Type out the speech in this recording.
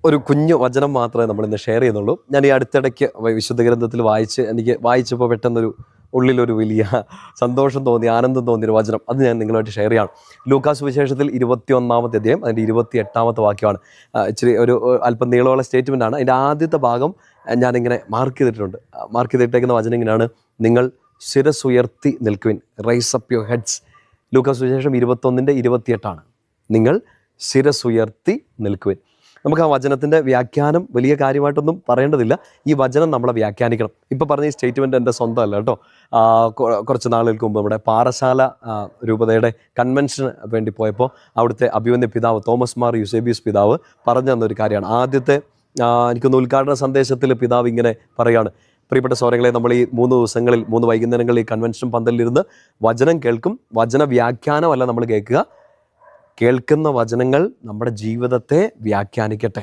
ഒരു കുഞ്ഞു വചനം മാത്രമേ നമ്മളിന്ന് ഷെയർ ചെയ്യുന്നുള്ളൂ. ഞാൻ ഈ അടുത്തിടയ്ക്ക് വിശുദ്ധ ഗ്രന്ഥത്തിൽ എനിക്ക് വായിച്ചപ്പോൾ പെട്ടെന്നൊരു ഉള്ളിലൊരു വലിയ സന്തോഷം തോന്നി, ആനന്ദം തോന്നിയൊരു വചനം, അത് ഞാൻ നിങ്ങളുമായിട്ട് ഷെയർ ചെയ്യാണ്. ലൂക്കാസ് സുവിശേഷത്തിൽ 21-ാമത്തെ അധ്യായം അതിൻ്റെ 28-ാമത്തെ വാക്യമാണ്. ഇച്ചിരി ഒരു അല്പം നീളമുള്ള സ്റ്റേറ്റ്മെൻ്റ് ആണ്. അതിൻ്റെ ആദ്യത്തെ ഭാഗം ഞാനിങ്ങനെ മാർക്ക് ചെയ്തിട്ടുണ്ട്. മാർക്ക് ചെയ്തിട്ടേക്കുന്ന വചനം ഇങ്ങനെയാണ്: നിങ്ങൾ ശിരസുയർത്തി നിൽക്കുവിൻ, rise up your heads. Lucas സുവിശേഷം 21-28 നിങ്ങൾ ശിരസുയർത്തി നിൽക്കുവിൻ. നമുക്ക് ആ വചനത്തിൻ്റെ വ്യാഖ്യാനം വലിയ കാര്യമായിട്ടൊന്നും പറയേണ്ടതില്ല. ഈ വചനം നമ്മളെ വ്യാഖ്യാനിക്കണം. ഇപ്പോൾ പറഞ്ഞ ഈ സ്റ്റേറ്റ്മെൻറ്റ് എൻ്റെ സ്വന്തമല്ല കേട്ടോ. കുറച്ച് നാളുകൾക്ക് മുമ്പ് നമ്മുടെ പാറശാല രൂപതയുടെ കൺവെൻഷന് വേണ്ടി പോയപ്പോൾ അവിടുത്തെ അഭിവന്യ പിതാവ് തോമസ് മാർ യൂസേബിയസ് പിതാവ് പറഞ്ഞു തന്നൊരു കാര്യമാണ്. ആദ്യത്തെ എനിക്കൊന്ന് ഉദ്ഘാടന സന്ദേശത്തിൽ പിതാവ് ഇങ്ങനെ പറയുകയാണ്: പ്രിയപ്പെട്ട സഹോദരങ്ങളെ, നമ്മൾ ഈ 3 ദിവസങ്ങളിൽ 3 വൈകുന്നേരങ്ങളിൽ ഈ കൺവെൻഷൻ പന്തലിലിരുന്ന് വചനം കേൾക്കും. വചന വ്യാഖ്യാനമല്ല നമ്മൾ കേൾക്കുക, കേൾക്കുന്ന വചനങ്ങൾ നമ്മുടെ ജീവിതത്തെ വ്യാഖ്യാനിക്കട്ടെ.